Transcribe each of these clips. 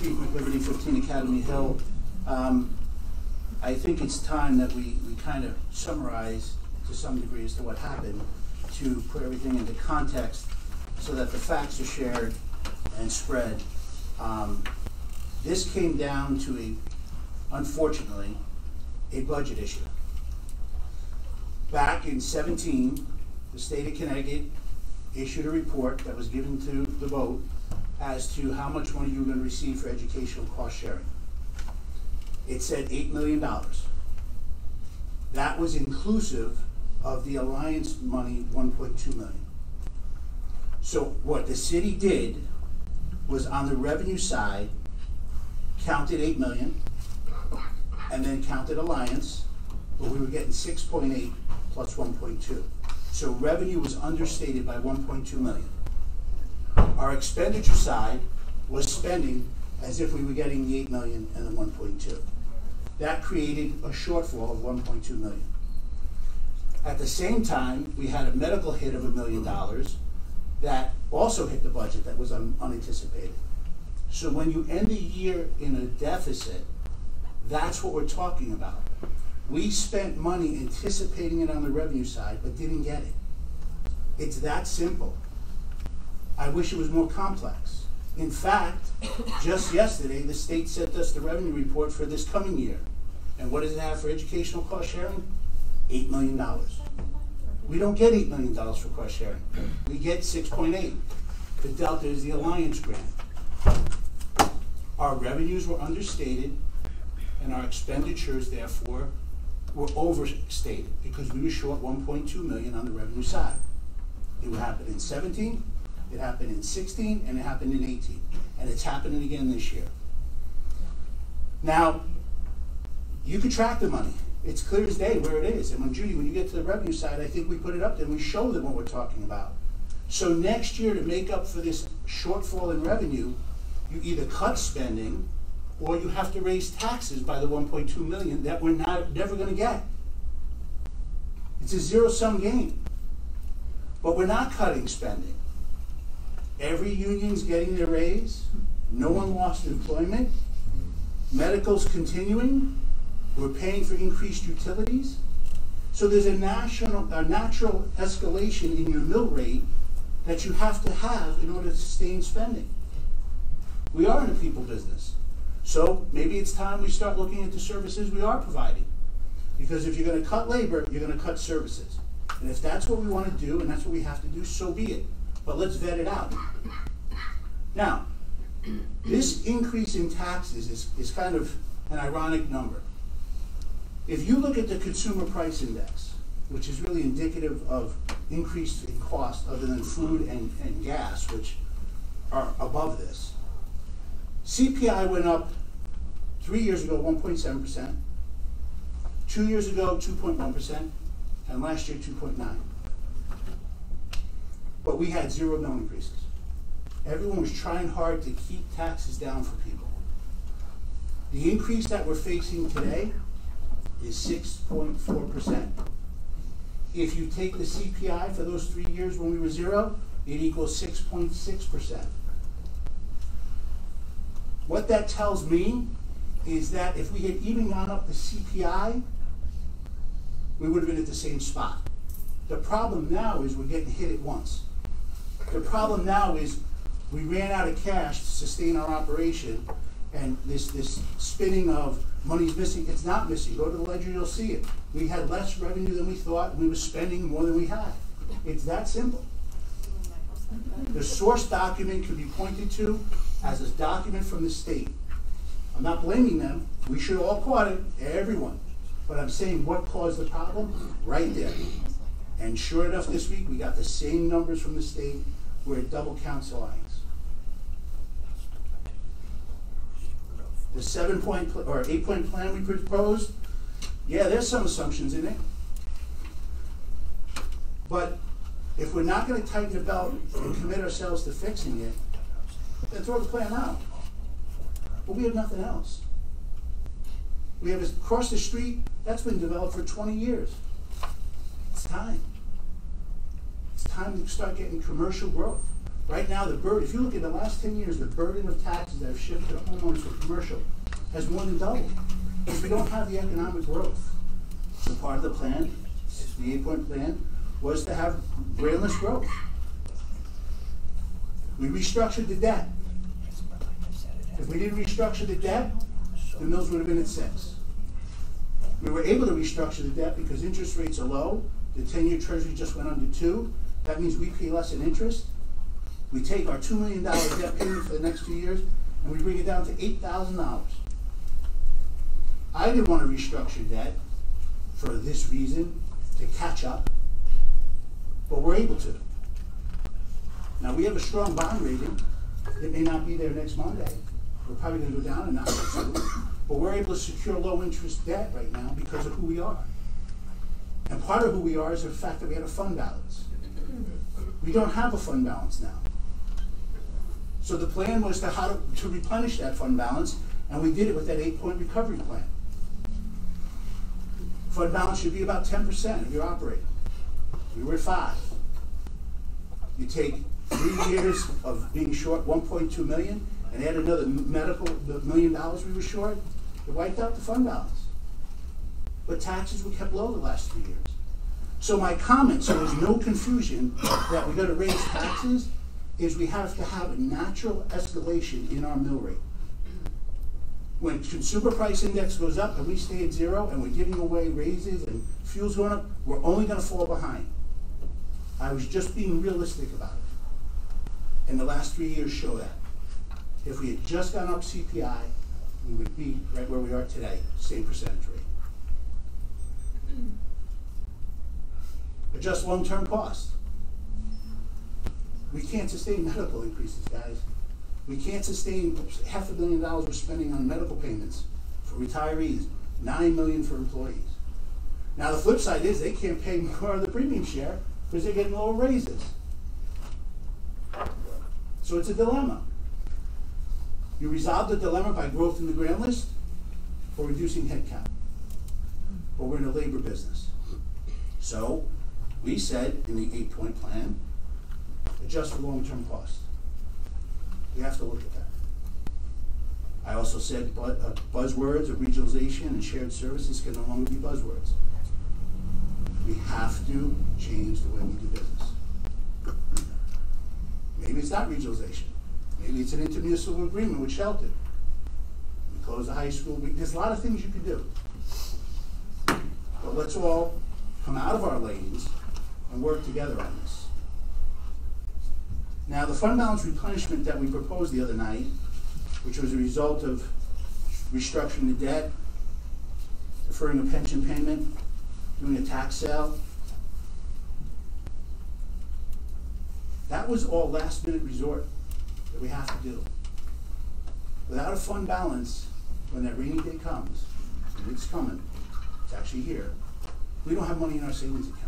Keith McLiverty, 15 Academy Hill. I think it's time that we kind of summarize to some degree as to what happened, to put everything into context so that the facts are shared and spread. This came down to unfortunately, a budget issue. Back in 2017, the state of Connecticut issued a report that was given to the vote as to how much money you were going to receive for educational cost sharing. It said $8 million. That was inclusive of the Alliance money, $1.2 million. So what the city did was, on the revenue side, counted $8 million and then counted Alliance, but we were getting 6.8 plus 1.2. So revenue was understated by 1.2 million. Our expenditure side was spending as if we were getting the 8 million and the 1.2. That created a shortfall of 1.2 million. At the same time, we had a medical hit of $1 million that also hit the budget that was unanticipated. So when you end the year in a deficit, that's what we're talking about. We spent money anticipating it on the revenue side, but didn't get it. It's that simple. I wish it was more complex. In fact, just yesterday, the state sent us the revenue report for this coming year. And what does it have for educational cost sharing? $8 million. We don't get $8 million for cost sharing. We get 6.8. The delta is the Alliance grant. Our revenues were understated, and our expenditures, therefore, were overstated because we were short 1.2 million on the revenue side. It happened in 17, it happened in 16, and it happened in 18. And it's happening again this year. Now, you can track the money. It's clear as day where it is. And Judy, when you get to the revenue side, I think we put it up there and we show them what we're talking about. So next year, to make up for this shortfall in revenue, you either cut spending or you have to raise taxes by the 1.2 million that we're never going to get. It's a zero-sum game. But we're not cutting spending. Every union's getting their raise. No one lost employment. Medical's continuing. We're paying for increased utilities. So there's a natural escalation in your mill rate that you have to have in order to sustain spending. We are in a people business. So maybe it's time we start looking at the services we are providing. Because if you're going to cut labor, you're going to cut services. And if that's what we want to do and that's what we have to do, so be it. But let's vet it out. Now, this increase in taxes is kind of an ironic number. If you look at the consumer price index, which is really indicative of increase in cost other than food and gas, which are above this, CPI went up 3 years ago 1.7%, 2 years ago 2.1%, and last year 2.9%. But we had 0 mill increases. Everyone was trying hard to keep taxes down for people. The increase that we're facing today is 6.4%. If you take the CPI for those 3 years when we were 0, it equals 6.6%. What that tells me is that if we had even gone up the CPI, we would have been at the same spot. The problem now is we're getting hit at once. The problem now is we ran out of cash to sustain our operation, and this spinning of money's missing. It's not missing. Go to the ledger, you'll see it. We had less revenue than we thought, and we were spending more than we had. It's that simple. The source document can be pointed to as a document from the state. I'm not blaming them. We should all caught it, everyone. But I'm saying what caused the problem? Right there. And sure enough, this week we got the same numbers from the state where it double counts Alliance. The 7-point or 8-point plan we proposed, yeah, there's some assumptions in it. But if we're not going to tighten the belt and commit ourselves to fixing it, then throw the plan out. But we have nothing else. We have across the street, that's been developed for 20 years. It's time. It's time to start getting commercial growth. Right now, the burden, if you look at the last 10 years, the burden of taxes that have shifted to homeowners for commercial has more than doubled. Because we don't have the economic growth. So part of the plan, the 8-point plan, was to have brainless growth. We restructured the debt. If we didn't restructure the debt, the mills would have been at 6. We were able to restructure the debt because interest rates are low. The 10-year treasury just went under 2. That means we pay less in interest. We take our $2 million debt payment for the next 2 years and we bring it down to $8,000. I didn't want to restructure debt for this reason, to catch up, but we're able to. Now we have a strong bond rating. It may not be there next Monday. We're probably going to go down a notch or 2, but we're able to secure low interest debt right now because of who we are. And part of who we are is the fact that we had a fund balance. We don't have a fund balance now. So the plan was to replenish that fund balance, and we did it with that 8-point recovery plan. Fund balance should be about 10% of your operating. We were at 5. You take 3 years of being short 1.2 million and add another medical $1 million we were short, it wiped out the fund balance. But taxes were kept low the last 3 years. So my comment, so there's no confusion that we're going to raise taxes, is we have to have a natural escalation in our mill rate. When consumer price index goes up and we stay at 0 and we're giving away raises and fuel's going up, we're only going to fall behind. I was just being realistic about it. And the last 3 years show that. If we had just gone up CPI, we would be right where we are today, same percentage rate. Adjust long-term costs. We can't sustain medical increases, guys. We can't sustain $500 million we're spending on medical payments for retirees, $9 million for employees. Now the flip side is they can't pay more of the premium share because they're getting lower raises. So it's a dilemma. You resolve the dilemma by growth in the grand list or reducing headcount. But we're in a labor business. So we said in the 8-point plan, adjust for long-term costs. We have to look at that. I also said buzzwords of regionalization and shared services can no longer be buzzwords. We have to change the way we do business. Maybe it's not regionalization. Maybe it's an intermunicipal agreement with Shelton. We close the high school. There's a lot of things you can do. But let's all come out of our lanes and work together on this. Now, the fund balance replenishment that we proposed the other night, which was a result of restructuring the debt, deferring a pension payment, doing a tax sale, that was all last-minute resort that we have to do. Without a fund balance, when that rainy day comes, and it's coming, it's actually here, we don't have money in our savings account.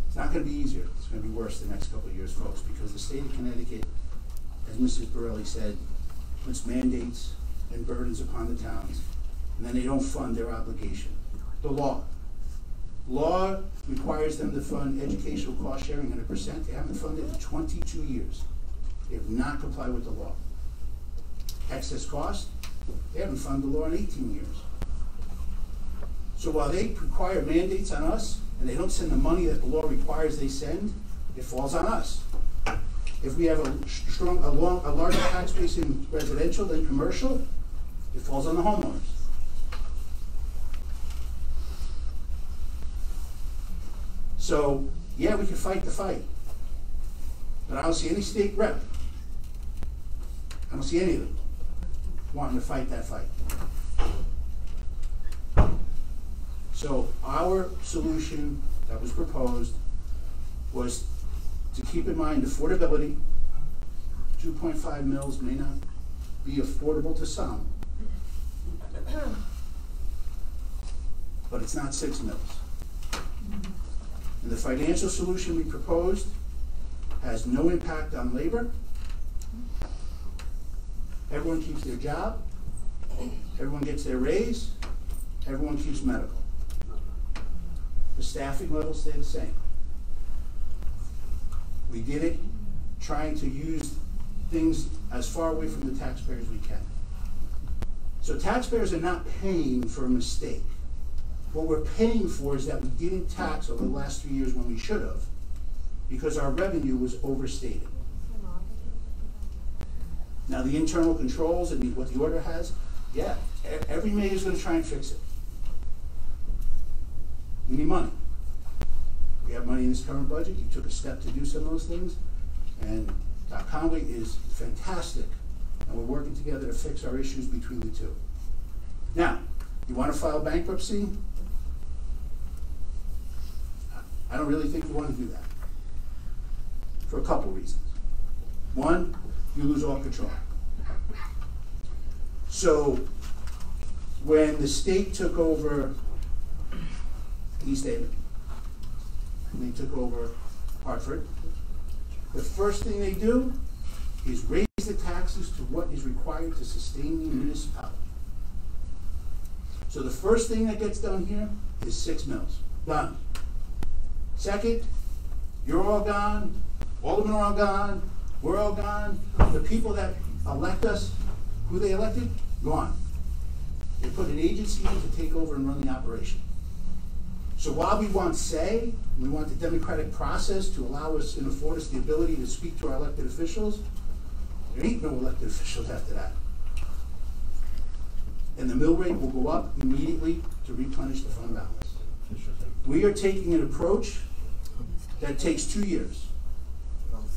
It's not going to be easier. It's going to be worse the next couple of years, folks, because the state of Connecticut, as Mrs. Borelli said, puts mandates and burdens upon the towns, and then they don't fund their obligation. The law. Law requires them to fund educational cost sharing 100%. They haven't funded it in 22 years. They have not complied with the law. Excess cost, they haven't funded the law in 18 years. So while they require mandates on us, and they don't send the money that the law requires they send, it falls on us. If we have a larger tax base in residential than commercial, it falls on the homeowners. So, yeah, we can fight the fight, but I don't see any state rep. I don't see any of them wanting to fight that fight. So our solution that was proposed was to keep in mind affordability. 2.5 mils may not be affordable to some, but it's not 6 mils. And the financial solution we proposed has no impact on labor. Everyone keeps their job. Everyone gets their raise. Everyone keeps medical. The staffing levels stay the same. We did it trying to use things as far away from the taxpayer as we can. So taxpayers are not paying for a mistake. What we're paying for is that we didn't tax over the last 3 years when we should have, because our revenue was overstated. Now the internal controls and what the order has, yeah, every mayor is going to try and fix it. We need money. We have money in this current budget. You took a step to do some of those things, and Doc Conway is fantastic, and we're working together to fix our issues between the two. Now, you want to file bankruptcy? I don't really think you want to do that for a couple reasons. One, you lose all control. So when the state took over East Haven, and they took over Hartford, the first thing they do is raise the taxes to what is required to sustain the municipality. So the first thing that gets done here is 6 mills. Done. Second, you're all gone, aldermen are all gone, we're all gone. The people that elect us, who they elected, gone. They put an agency in to take over and run the operation. So while we want say, we want the democratic process to allow us and afford us the ability to speak to our elected officials, there ain't no elected officials after that. And the mill rate will go up immediately to replenish the fund balance. We are taking an approach that takes 2 years.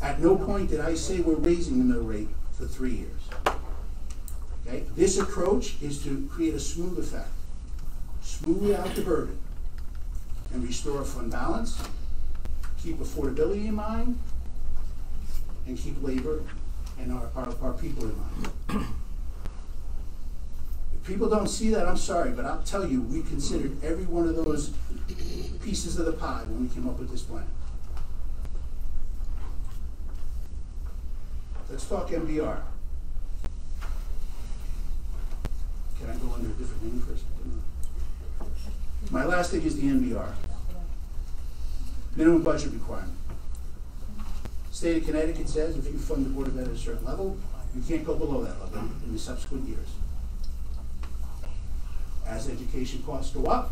At no point did I say we're raising the mill rate for 3 years. Okay? This approach is to create a smooth effect, smooth out the burden, and restore fund balance, keep affordability in mind, and keep labor and our people in mind. If people don't see that, I'm sorry, but I'll tell you, we considered every one of those pieces of the pie when we came up with this plan. Let's talk MBR. Can I go under a different name first? My last thing is the MBR. Minimum budget requirement. State of Connecticut says if you fund the Board of Ed at a certain level, you can't go below that level in the subsequent years. As education costs go up,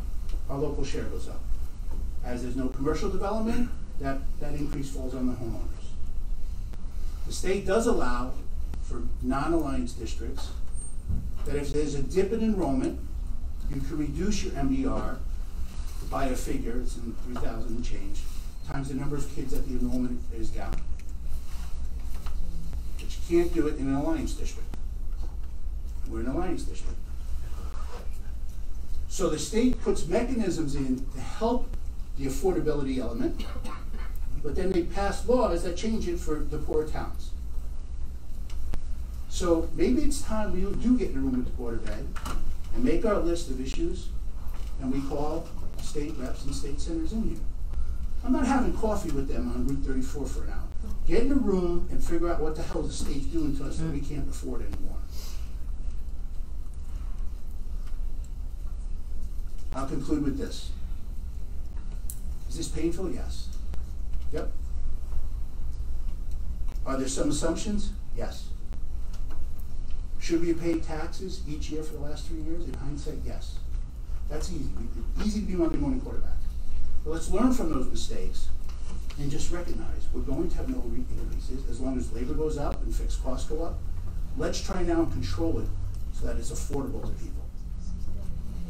our local share goes up. As there's no commercial development, that increase falls on the homeowners. The state does allow for non-alliance districts that if there's a dip in enrollment, you can reduce your MBR by a figure, it's in 3,000 and change, times the number of kids that the enrollment is down. But you can't do it in an alliance district. We're an alliance district. So the state puts mechanisms in to help the affordability element, but then they pass laws that change it for the poor towns. So maybe it's time we do get in a room with the Board of Ed and make our list of issues, and we call state reps and state senators in here. I'm not having coffee with them on Route 34 for an hour. Get in a room and figure out what the hell the state's doing to us that we can't afford anymore. I'll conclude with this. Is this painful? Yes. Yep. Are there some assumptions? Yes. Should we have paid taxes each year for the last 3 years? In hindsight, yes. That's easy. Easy to be Monday morning quarterback. But let's learn from those mistakes and just recognize we're going to have no increases as long as labor goes up and fixed costs go up. Let's try now and control it so that it's affordable to people.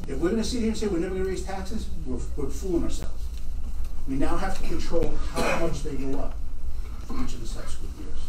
If we're going to sit here and say we're never going to raise taxes, we're fooling ourselves. We now have to control how much they go up for each of the subsequent years.